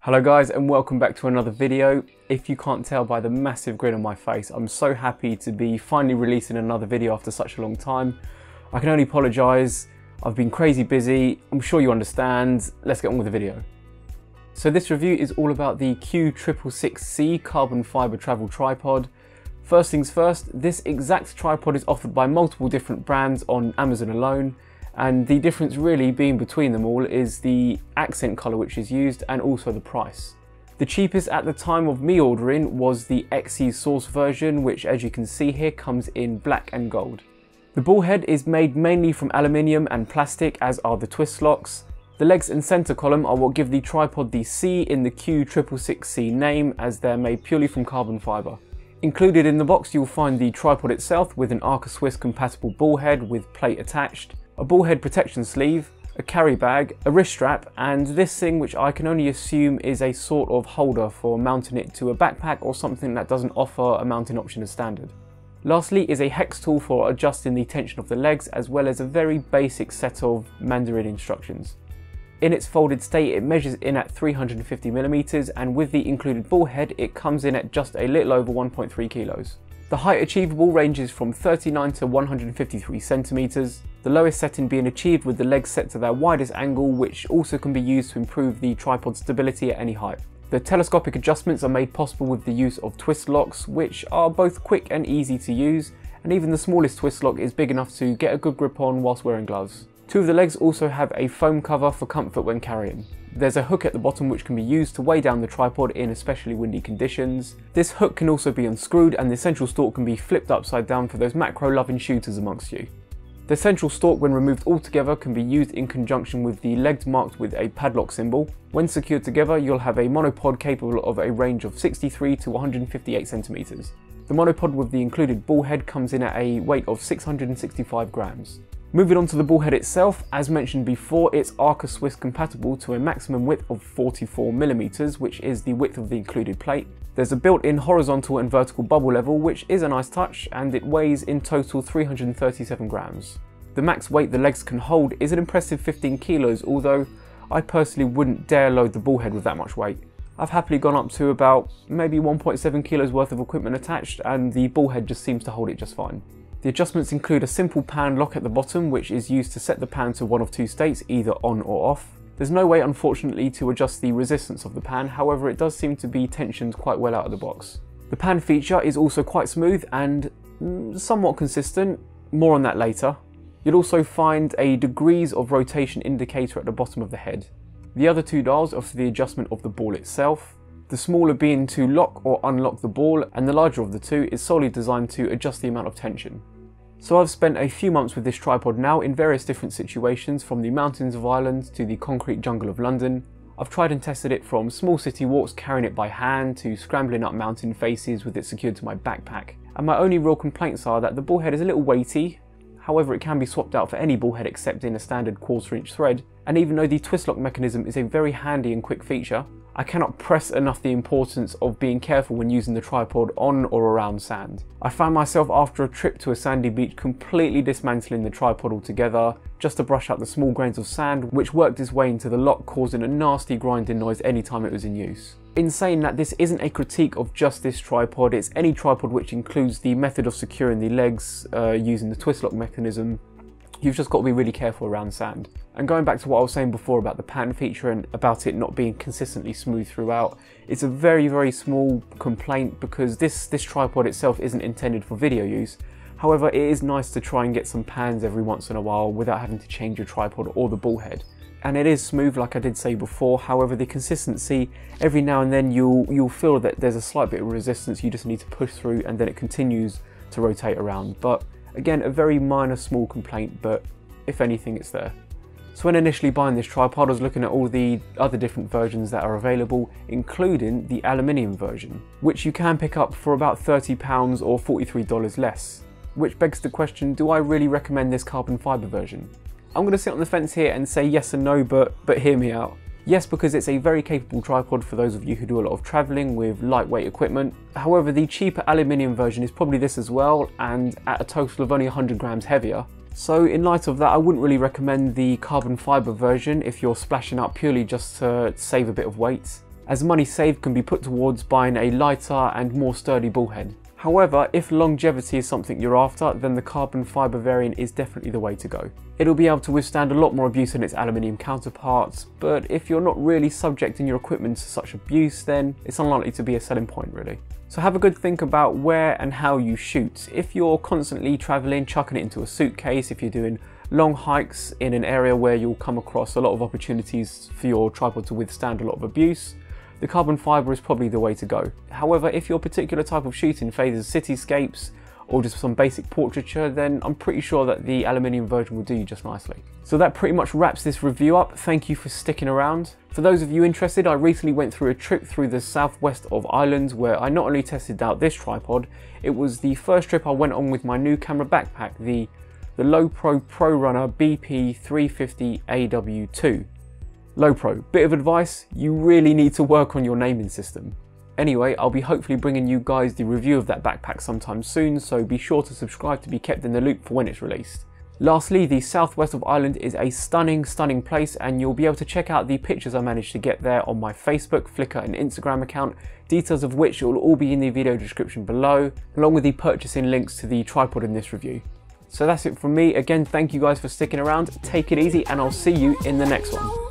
Hello guys and welcome back to another video. If you can't tell by the massive grin on my face, I'm so happy to be finally releasing another video after such a long time. I can only apologise, I've been crazy busy, I'm sure you understand. Let's get on with the video. So this review is all about the Q666C carbon fibre travel tripod. First things first, this exact tripod is offered by multiple different brands on Amazon alone. And the difference really being between them all is the accent colour which is used and also the price. The cheapest at the time of me ordering was the XE Source version, which as you can see here comes in black and gold. The ball head is made mainly from aluminium and plastic, as are the twist locks. The legs and centre column are what give the tripod the C in the Q666C name, as they're made purely from carbon fibre. Included in the box you'll find the tripod itself with an Arca Swiss compatible ball head with plate attached, a ball head protection sleeve, a carry bag, a wrist strap, and this thing which I can only assume is a sort of holder for mounting it to a backpack or something that doesn't offer a mounting option as standard. Lastly is a hex tool for adjusting the tension of the legs, as well as a very basic set of Mandarin instructions. In its folded state it measures in at 350mm, and with the included ball head it comes in at just a little over 1.3 kilos. The height achievable ranges from 39 to 153 centimeters, the lowest setting being achieved with the legs set to their widest angle, which also can be used to improve the tripod stability at any height. The telescopic adjustments are made possible with the use of twist locks, which are both quick and easy to use, and even the smallest twist lock is big enough to get a good grip on whilst wearing gloves. Two of the legs also have a foam cover for comfort when carrying. There's a hook at the bottom which can be used to weigh down the tripod in especially windy conditions. This hook can also be unscrewed, and the central stalk can be flipped upside down for those macro loving shooters amongst you. The central stalk, when removed altogether, can be used in conjunction with the legs marked with a padlock symbol. When secured together you'll have a monopod capable of a range of 63 to 158 centimeters. The monopod with the included ball head comes in at a weight of 665 grams. Moving on to the ball head itself, as mentioned before, it's Arca Swiss compatible to a maximum width of 44mm, which is the width of the included plate. There's a built-in horizontal and vertical bubble level, which is a nice touch, and it weighs in total 337 grams. The max weight the legs can hold is an impressive 15 kilos, although I personally wouldn't dare load the ball head with that much weight. I've happily gone up to about maybe 1.7 kilos worth of equipment attached, and the ball head just seems to hold it just fine. The adjustments include a simple pan lock at the bottom, which is used to set the pan to one of two states, either on or off. There's no way, unfortunately, to adjust the resistance of the pan, however it does seem to be tensioned quite well out of the box. The pan feature is also quite smooth and somewhat consistent, more on that later. You'll also find a degrees of rotation indicator at the bottom of the head. The other two dials are for the adjustment of the ball itself, the smaller being to lock or unlock the ball, and the larger of the two is solely designed to adjust the amount of tension. So I've spent a few months with this tripod now in various different situations, from the mountains of Ireland to the concrete jungle of London. I've tried and tested it from small city walks carrying it by hand to scrambling up mountain faces with it secured to my backpack. And my only real complaints are that the ball head is a little weighty, however it can be swapped out for any ball head except in a standard 1/4 inch thread, and even though the twist lock mechanism is a very handy and quick feature, I cannot press enough the importance of being careful when using the tripod on or around sand. I found myself after a trip to a sandy beach completely dismantling the tripod altogether just to brush out the small grains of sand, which worked its way into the lock, causing a nasty grinding noise anytime it was in use. In saying that, this isn't a critique of just this tripod, it's any tripod which includes the method of securing the legs using the twist lock mechanism. You've just got to be really careful around sand. And going back to what I was saying before about the pan feature and about it not being consistently smooth throughout, it's a very small complaint because this tripod itself isn't intended for video use. However, it is nice to try and get some pans every once in a while without having to change your tripod or the ball head. And it is smooth like I did say before, however the consistency, every now and then you'll feel that there's a slight bit of resistance you just need to push through, and then it continues to rotate around. But again, a very minor small complaint, but if anything it's there. So when initially buying this tripod I was looking at all the other different versions that are available, including the aluminium version, which you can pick up for about £30 or $43 less. Which begs the question, do I really recommend this carbon fibre version? I'm going to sit on the fence here and say yes and no, but hear me out. Yes, because it's a very capable tripod for those of you who do a lot of travelling with lightweight equipment. However, the cheaper aluminium version is probably this as well, and at a total of only 100 grams heavier. So in light of that, I wouldn't really recommend the carbon fibre version if you're splashing up purely just to save a bit of weight. as money saved can be put towards buying a lighter and more sturdy bullhead. However, if longevity is something you're after, then the carbon fibre variant is definitely the way to go. It'll be able to withstand a lot more abuse than its aluminium counterparts, but if you're not really subjecting your equipment to such abuse, then it's unlikely to be a selling point really. So have a good think about where and how you shoot. If you're constantly travelling, chucking it into a suitcase, if you're doing long hikes in an area where you'll come across a lot of opportunities for your tripod to withstand a lot of abuse, the carbon fibre is probably the way to go. However, if your particular type of shooting favours cityscapes or just some basic portraiture, then I'm pretty sure that the aluminium version will do you just nicely. So that pretty much wraps this review up. Thank you for sticking around. For those of you interested, I recently went through a trip through the southwest of Ireland where I not only tested out this tripod, it was the first trip I went on with my new camera backpack, the Lowepro ProRunner BP350 AW2. Lowepro, bit of advice, you really need to work on your naming system. Anyway, I'll be hopefully bringing you guys the review of that backpack sometime soon, so be sure to subscribe to be kept in the loop for when it's released. Lastly, the southwest of Ireland is a stunning place, and you'll be able to check out the pictures I managed to get there on my Facebook, Flickr and Instagram account, details of which will all be in the video description below, along with the purchasing links to the tripod in this review. So that's it from me. Again, thank you guys for sticking around, take it easy, and I'll see you in the next one.